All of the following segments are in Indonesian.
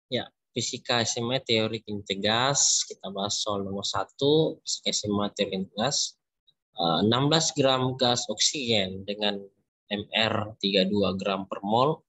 Ya, fisika SMA teori kinti gas. Kita bahas soal nomor 1, fisika SMA teori kinti gas. 16 gram gas oksigen dengan MR 32 gram per mol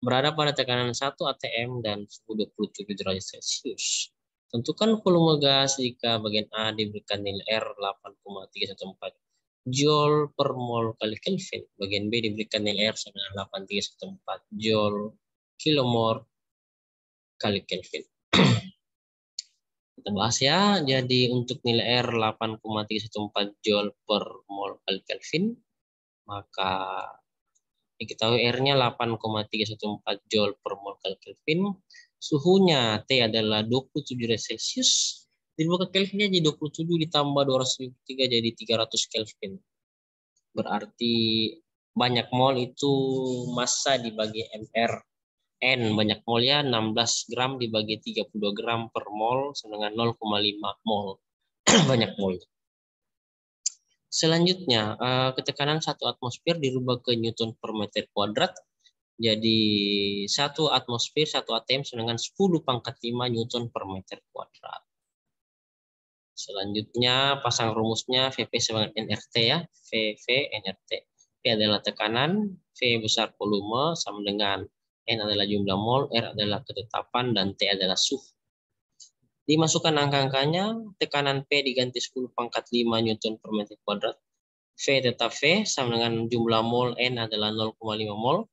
berada pada tekanan 1 atm dan suhu 27 derajat Celcius. Tentukan volume gas jika bagian A diberikan nilai R 8,314 Joule per mol kali Kelvin. Bagian B diberikan nilai R sama dengan 8,314 Joule kilomol kali Kelvin. Kita bahas ya. Jadi untuk nilai R 8,314 Joule per mol kali Kelvin, maka diketahui R-nya 8,314 Joule per mol kali Kelvin. Suhunya T adalah 27 derajat Celcius. Dirubah ke Kelvinnya jadi 27 ditambah 273 jadi 300 Kelvin. Berarti banyak mol itu massa dibagi MR. N banyak molnya 16 gram dibagi 32 gram per mol sama dengan 0,5 mol. Banyak mol. Selanjutnya, ketekanan 1 atmosfer dirubah ke Newton per meter kuadrat. Jadi 1 atmosfer, 1 atm sama dengan 10 pangkat 5 Newton per meter kuadrat. Selanjutnya, pasang rumusnya VP sama dengan nRT ya. VV nRT. V adalah tekanan, V besar volume sama dengan N adalah jumlah mol, R adalah ketetapan, dan T adalah suhu. Dimasukkan angka-angkanya, tekanan P diganti 10 pangkat 5 Newton per meter kuadrat. V tetap V sama dengan jumlah mol, N adalah 0,5 mol.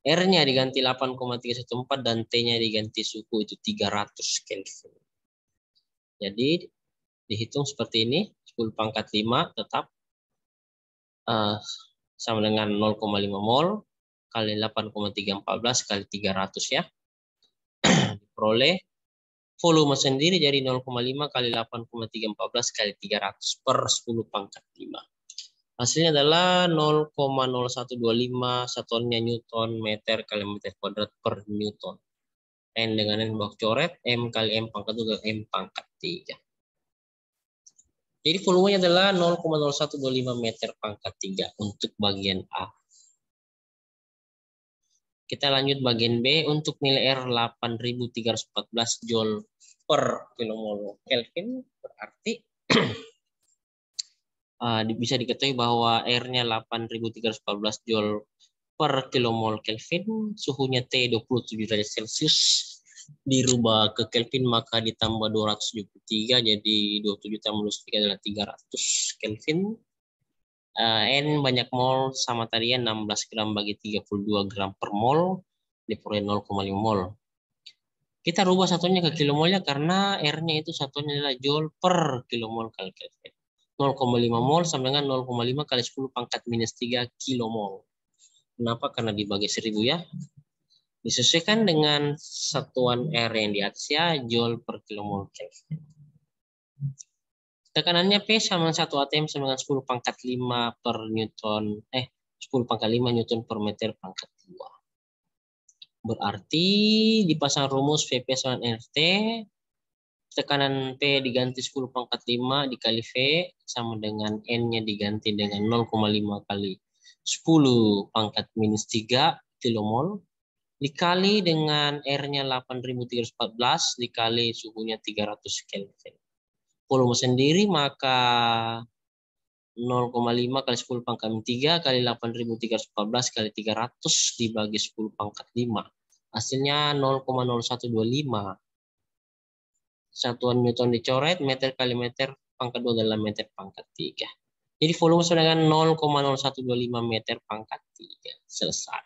R-nya diganti 8,314 dan T-nya diganti suhu itu 300 Kelvin. Jadi dihitung seperti ini, 10 pangkat 5 tetap sama dengan 0,5 mol kali 8,314 kali 300 ya. Diperoleh volume sendiri jadi 0,5 kali 8,314 kali 300 per 10 pangkat 5. Hasilnya adalah 0,0125 satuannya Newton meter kali meter kuadrat per Newton. N dengan N bawah coret, M kali M pangkat 2 kali M pangkat 3. Jadi volumenya adalah 0,0125 meter pangkat 3 untuk bagian A. Kita lanjut bagian B untuk nilai R 8.314 Joule per kilomol Kelvin, berarti bisa diketahui bahwa R-nya 8.314 Joule per kilomol Kelvin, suhunya T 27 derajat Celcius, dirubah ke Kelvin maka ditambah 273, jadi 27 tambah 23 adalah 300 Kelvin. N banyak mol sama tadi ya, 16 gram bagi 32 gram per mol, diperoleh 0,5 mol. Kita rubah satunya ke kilomolnya karena R-nya itu satunya adalah Joule per kilomol kali Kelvin. 0,5 mol sama dengan 0,5 kali 10 pangkat minus 3 kilomol. Kenapa? Karena dibagi 1000 ya. Disesuaikan dengan satuan R yang di atas ya, Joule per kilomol Kelvin. Tekanannya P sama 1 atm sama dengan 10 pangkat 5 per Newton, 10 pangkat 5 Newton per meter pangkat 2. Berarti dipasang rumus VP sama RT, tekanan P diganti 10 pangkat 5 dikali V sama dengan N-nya diganti dengan 0,5 kali 10 pangkat minus 3 kilomol dikali dengan R-nya 8.314 dikali suhunya 300 Kelvin. Volume sendiri maka 0,5 kali 10 pangkat 3 kali 8.314 kali 300 dibagi 10 pangkat 5. Hasilnya 0,0125. Satuan Newton dicoret, meter kali meter pangkat 2 adalah meter pangkat 3. Jadi volume sama dengan 0,0125 meter pangkat 3. Selesai.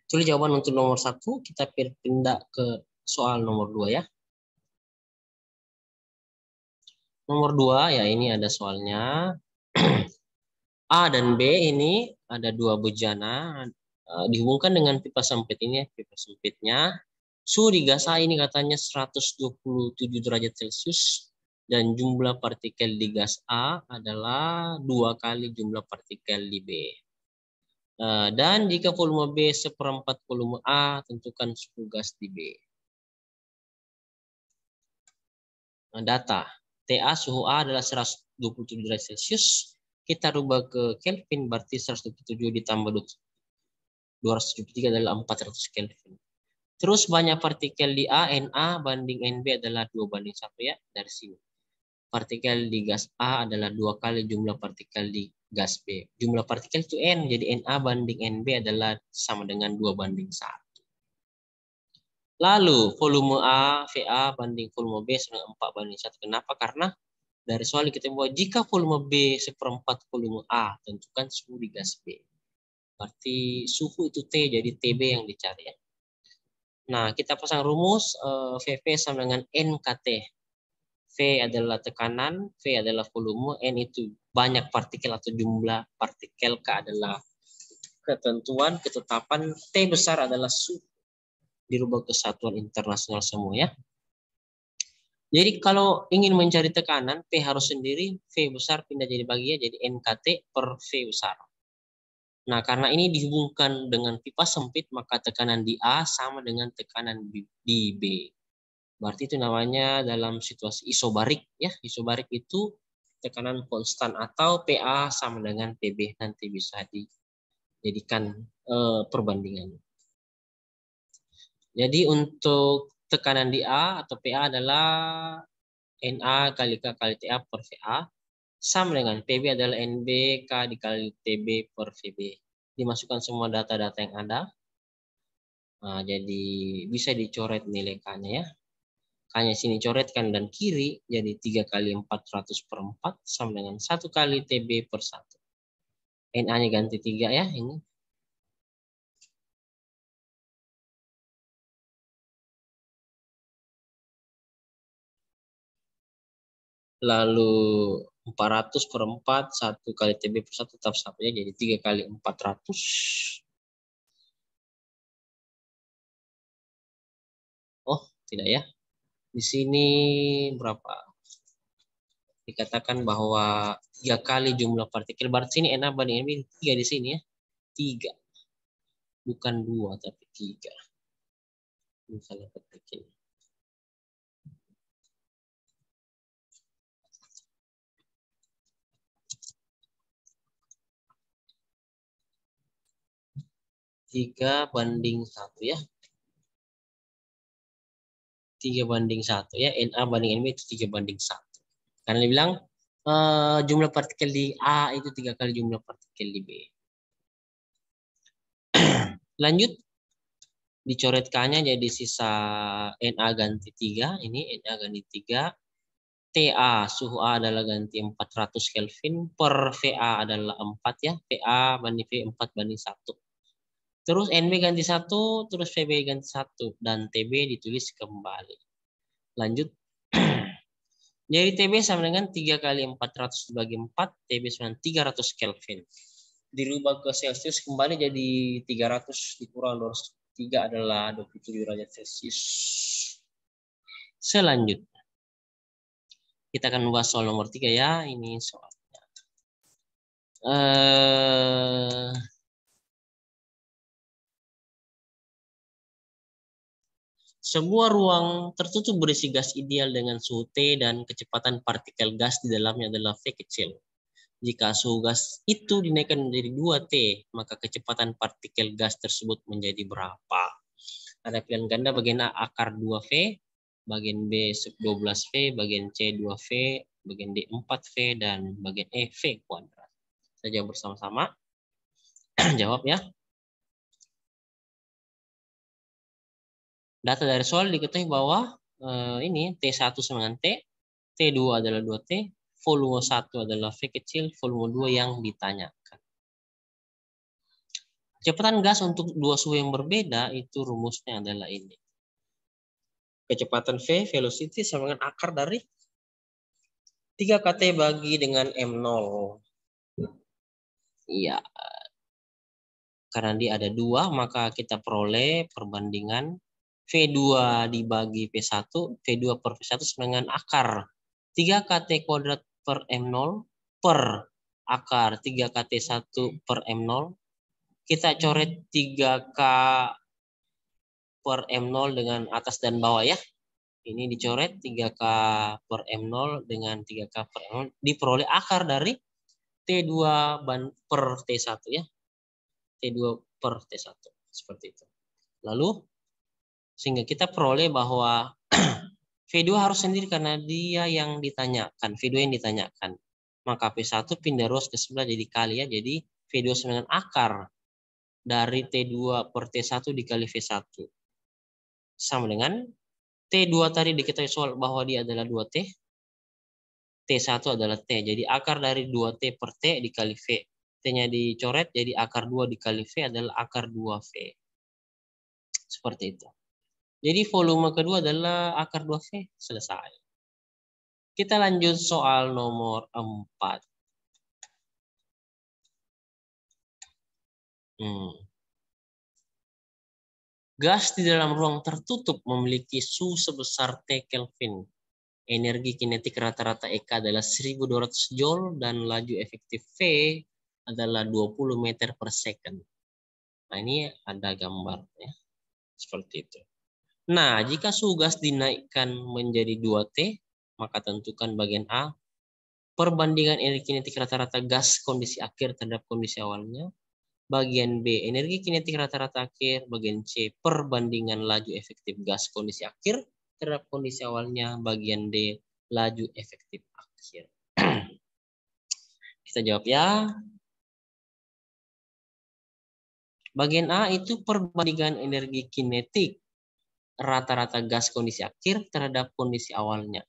Jadi jawaban untuk nomor 1, kita pindah ke soal nomor 2 ya. Nomor 2 ya, ini ada soalnya. A dan B ini ada dua bejana dihubungkan dengan pipa sempit ini, pipa sempitnya. Suhu di gas A ini katanya 127 derajat Celcius dan jumlah partikel di gas A adalah 2 kali jumlah partikel di B. Dan jika volume B seperempat volume A, tentukan suhu gas di B. Data TA suhu A adalah 127 derajat Celcius. Kita rubah ke Kelvin, berarti 127 ditambah 273 adalah 400 Kelvin. Terus banyak partikel di A, Na banding Nb adalah 2:1 ya, dari sini. Partikel di gas A adalah 2 kali jumlah partikel di gas B. Jumlah partikel itu N, jadi Na banding Nb adalah sama dengan 2:1. Lalu volume A, VA banding volume B sama 4:1. Kenapa? Karena dari soal kita buat jika volume B seperempat volume A, tentukan suhu di gas B. Berarti suhu itu T, jadi TB yang dicari ya. Nah, kita pasang rumus VV sama dengan NKT. V adalah tekanan, V adalah volume, N itu banyak partikel atau jumlah partikel, K adalah ketentuan, ketetapan, T besar adalah suhu. Dirubah ke satuan internasional semua ya. Jadi kalau ingin mencari tekanan, P harus sendiri, V besar pindah jadi bagian, jadi NKT per V besar. Nah, karena ini dihubungkan dengan pipa sempit, maka tekanan di A sama dengan tekanan di B. Berarti itu namanya dalam situasi isobarik ya. Isobarik itu tekanan konstan atau PA sama dengan PB. Nanti bisa dijadikan perbandingan. Jadi untuk tekanan di A atau PA adalah Na kali K kali TA per VA sama dengan PB adalah NB K dikali TB per VB. Dimasukkan semua data-data yang ada. Nah, jadi bisa dicoret nilai K-nya ya. K-nya sini coretkan dan kiri jadi 3 kali 400 per 4 sama dengan 1 kali TB per 1. Na-nya ganti 3 ya ini. Lalu 400 per 4, 1 kali TB per 1 tetap sama ya. Jadi 3 kali 400. Oh, tidak ya. Di sini berapa? Dikatakan bahwa 3 kali jumlah partikel. Berarti sini Na banding Nb 3 di sini ya. 3. Bukan 2 tapi 3. Misalnya partikel. Tiga banding 1 ya. 3:1 ya. Na banding Nb itu 3:1. Karena dia bilang jumlah partikel di A itu 3 kali jumlah partikel di B. Lanjut. Dicoret K-nya jadi sisa Na ganti 3. Ini Na ganti 3. TA suhu A adalah ganti 400 Kelvin per VA adalah 4 ya. VA banding V 4:1. Terus NB ganti 1, terus VB ganti 1 dan TB ditulis kembali. Lanjut. Jadi TB sama dengan 3 kali 400 dibagi 4, TB sama dengan 300 Kelvin. Dirubah ke Celsius kembali jadi 300 dikurang 203 adalah 27 derajat Celcius. Selanjutnya. Kita akan membahas soal nomor 3 ya. Ini soalnya. Sebuah ruang tertutup berisi gas ideal dengan suhu T dan kecepatan partikel gas di dalamnya adalah V kecil. Jika suhu gas itu dinaikkan menjadi 2T, maka kecepatan partikel gas tersebut menjadi berapa? Ada pilihan ganda bagian A akar 2V, bagian B 12V, bagian C 2V, bagian D 4V, dan bagian E V kuadrat. Kita jawab bersama-sama. Jawab ya. Data dari soal diketahui bahwa ini T1 sama dengan T, T2 adalah 2T, volume 1 adalah V kecil, volume 2 yang ditanyakan. Kecepatan gas untuk dua suhu yang berbeda itu rumusnya adalah ini. Kecepatan V, velocity, sama dengan akar dari 3kT bagi dengan M0. Iya. Karena dia ada 2, maka kita peroleh perbandingan V2 dibagi P1, V2 per P1 sama dengan akar 3kT kuadrat per M0 per akar 3kT1 per M0. Kita coret 3K per M0 dengan atas dan bawah ya. Ini dicoret 3K per M0 dengan 3K per M0. Diperoleh akar dari T2 per T1 ya. T2 per T1. Seperti itu. Lalu Sehingga kita peroleh bahwa V2 harus sendiri karena dia yang ditanyakan, V2 yang ditanyakan. Maka P1 pindah ruas ke sebelah jadi kali ya. Jadi V2 sama dengan akar dari T2 per T1 dikali V1. Sama dengan T2 tadi diketahui soal bahwa dia adalah 2T. T1 adalah T. Jadi akar dari 2T per T dikali V. T-nya dicoret jadi akar 2 dikali V adalah akar 2V. Seperti itu. Jadi volume kedua adalah akar 2V. Selesai. Kita lanjut soal nomor 4. Gas di dalam ruang tertutup memiliki suhu sebesar T Kelvin. Energi kinetik rata-rata EK adalah 1200 Joule dan laju efektif V adalah 20 meter per second. Nah, ini ada gambar ya. Seperti itu. Nah, jika suhu gas dinaikkan menjadi 2T, maka tentukan bagian A perbandingan energi kinetik rata-rata gas kondisi akhir terhadap kondisi awalnya. Bagian B, energi kinetik rata-rata akhir. Bagian C, perbandingan laju efektif gas kondisi akhir terhadap kondisi awalnya. Bagian D, laju efektif akhir. Kita jawab ya. Bagian A itu perbandingan energi kinetik rata-rata gas kondisi akhir terhadap kondisi awalnya.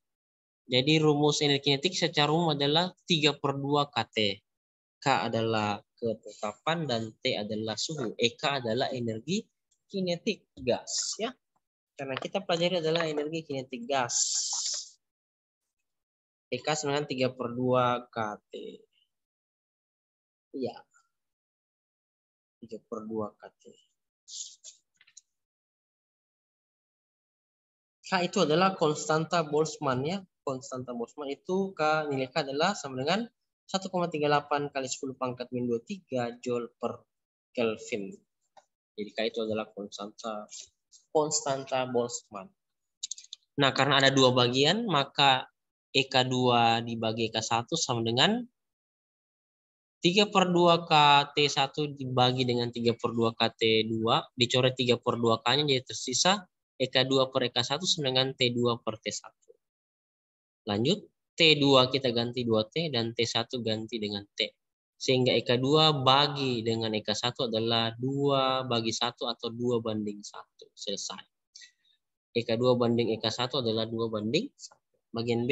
Jadi rumus energi kinetik secara umum adalah 3/2 kT. K adalah ketetapan dan T adalah suhu. EK adalah energi kinetik gas ya. Karena kita pelajari adalah energi kinetik gas. EK sama dengan 3/2 kT. Iya. 3/2 kT. K itu adalah konstanta Boltzmann ya. Konstanta Boltzmann itu nilai K adalah sama dengan 1,38 kali 10 pangkat min 23 Joule per Kelvin. Jadi K itu adalah konstanta Boltzmann. Nah, karena ada dua bagian, maka EK2 dibagi EK1 sama dengan 3/2 KT1 dibagi dengan 3/2 KT2, dicoret 3/2 K-nya jadi tersisa EK2 per EK1 sama dengan T2 per T1. Lanjut, T2 kita ganti 2T dan T1 ganti dengan T. Sehingga EK2 bagi dengan EK1 adalah 2/1 atau 2/1. Selesai. EK2 banding EK1 adalah 2/1. Bagian B.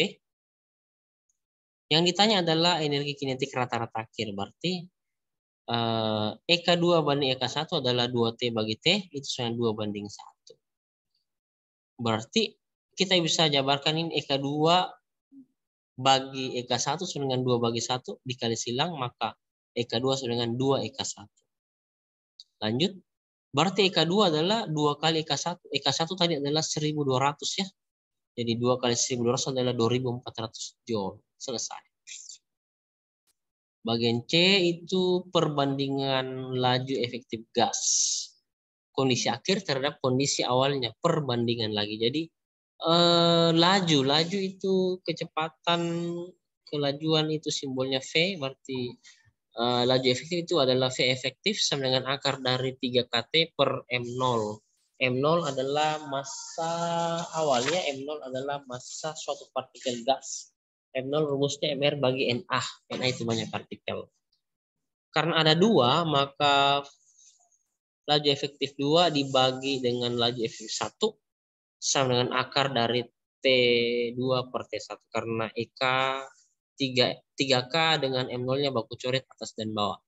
Yang ditanya adalah energi kinetik rata-rata akhir. Berarti EK2 banding EK1 adalah 2T bagi T. Itu sama 2/1. Berarti kita bisa jabarkan ini EK2 bagi EK1 sama dengan 2/1 dikali silang, maka EK2 sama dengan 2 EK1. Lanjut. Berarti EK2 adalah 2 kali EK1. EK1 tadi adalah 1200 ya. Jadi 2 kali 1200 adalah 2400 Joule. Selesai. Bagian C itu perbandingan laju efektif gas. Kondisi akhir terhadap kondisi awalnya. Perbandingan lagi. Jadi laju itu kecepatan, kelajuan itu simbolnya V. Berarti laju efektif itu adalah V efektif sama dengan akar dari 3 kT per M0. M0 adalah massa awalnya, M0 adalah massa suatu partikel gas. M0 rumusnya MR bagi NA. NA itu banyak partikel. Karena ada 2, maka laju efektif 2 dibagi dengan laju efektif 1 sama dengan akar dari T2 per T1. Karena EK 3K dengan M0-nya baku coret atas dan bawah.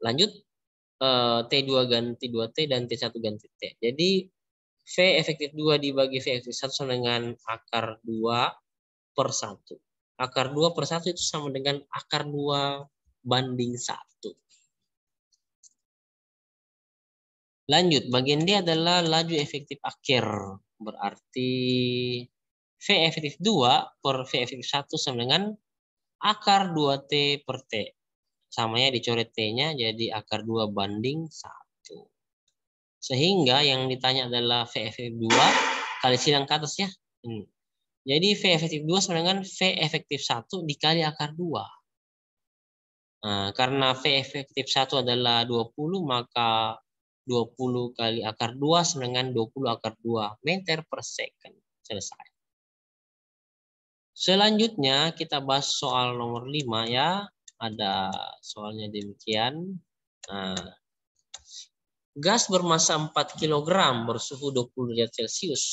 Lanjut, T2 ganti 2T dan T1 ganti T. Jadi V efektif 2 dibagi V efektif 1 sama dengan akar 2/1. Akar 2/1 itu sama dengan akar 2/1. Lanjut, bagian D adalah laju efektif akhir. Berarti V efektif 2 per V efektif 1 sama dengan akar 2T per T. Samanya dicoret T-nya jadi akar 2/1. Sehingga yang ditanya adalah V efektif 2 kali silang ke atas ya. Jadi V efektif 2 sama dengan V efektif 1 dikali akar 2. Nah, karena V efektif 1 adalah 20, maka 20 kali akar 2 sama dengan 20 akar 2 meter per second. Selesai. Selanjutnya kita bahas soal nomor 5 ya. Ada soalnya demikian. Nah, gas bermasa 4 kg bersuhu 20 derajat Celcius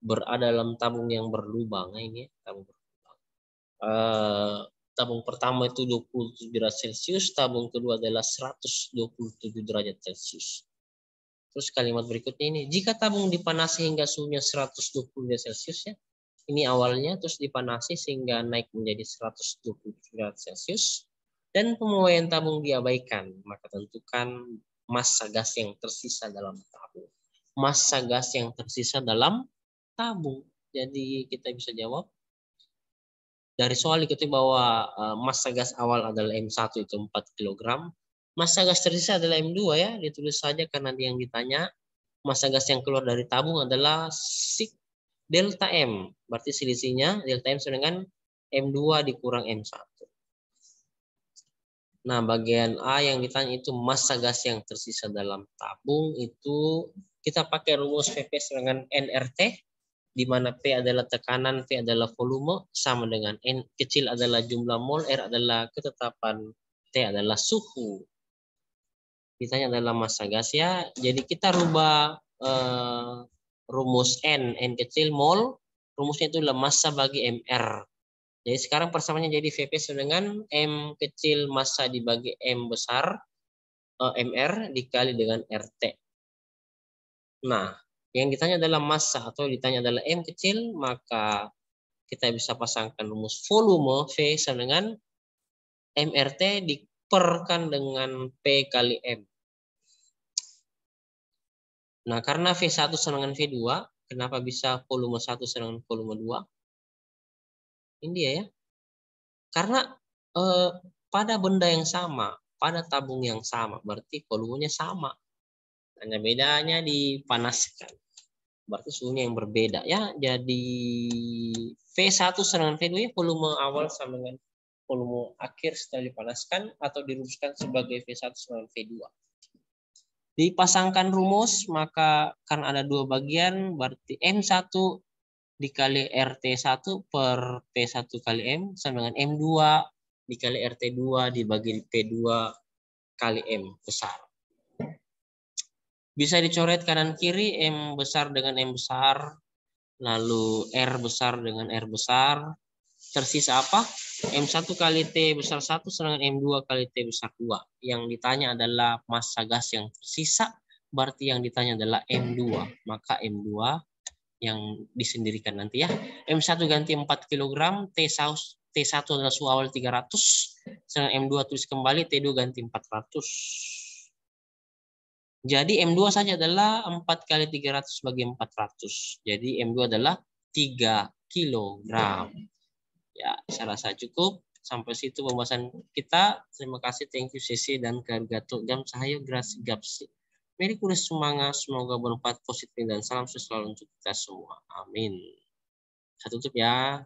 berada dalam tabung yang berlubang. Nah, ini tabung berlubang. Tabung pertama itu 27 derajat Celcius, tabung kedua adalah 127 derajat Celcius. Terus kalimat berikutnya ini, jika tabung dipanasi hingga suhunya 120 derajat Celcius ya, ini awalnya, terus dipanasi sehingga naik menjadi 120 derajat Celcius, dan pemuraian tabung diabaikan, maka tentukan massa gas yang tersisa dalam tabung. Massa gas yang tersisa dalam tabung. Jadi kita bisa jawab, dari soal diketahui bahwa massa gas awal adalah M1 itu 4 kg. Massa gas tersisa adalah M2 ya, ditulis saja karena yang ditanya. Massa gas yang keluar dari tabung adalah delta M. Berarti selisihnya delta M sama dengan M2 dikurang M1. Nah, bagian A yang ditanya itu massa gas yang tersisa dalam tabung itu kita pakai rumus PP dengan nRT, di mana P adalah tekanan, V adalah volume, sama dengan N kecil adalah jumlah mol, R adalah ketetapan, T adalah suhu. Ditanya adalah massa gas ya. Jadi kita rubah rumus N kecil mol, rumusnya itu adalah massa bagi MR. Jadi sekarang persamaannya jadi VP sama dengan M kecil massa dibagi M besar MR dikali dengan RT. Nah, yang ditanya adalah massa atau ditanya adalah M kecil, maka kita bisa pasangkan rumus volume V sama dengan MRT diperkan dengan P kali M. Nah, karena V1 sama dengan V2, kenapa bisa volume 1 sama dengan volume 2? Ini dia ya. Karena pada benda yang sama, pada tabung yang sama, berarti volumenya sama. Hanya bedanya dipanaskan. Berarti suhunya yang berbeda ya. Jadi V1 sama dengan V2 ya, volume awal sama dengan volume akhir setelah dipanaskan atau dirumuskan sebagai V1 sama dengan V2. Dipasangkan rumus, maka karena ada dua bagian, berarti M1 dikali RT1 per P1 kali M sama dengan M2 dikali RT2 dibagi P2 kali M besar. Bisa dicoret kanan kiri, M besar dengan M besar, lalu R besar dengan R besar. Tersisa apa? M1 kali T besar 1 sama dengan M2 kali T besar 2. Yang ditanya adalah massa gas yang tersisa, berarti yang ditanya adalah M2. Maka M2 yang disendirikan nanti ya. M1 ganti 4 kg, T1 adalah suhu awal 300, sedangkan M2 tulis kembali, T2 ganti 400. Jadi M2 saja adalah 4 kali 300 bagi 400. Jadi M2 adalah 3 kg. Ya, saya rasa cukup. Sampai situ pembahasan kita. Terima kasih, thank you, Sisi dan Kargato Gam Sahayo Grasi Gapsi. Mari kuda semangat, semoga bermanfaat positif dan salam selalu untuk kita semua. Amin. Saya tutup ya.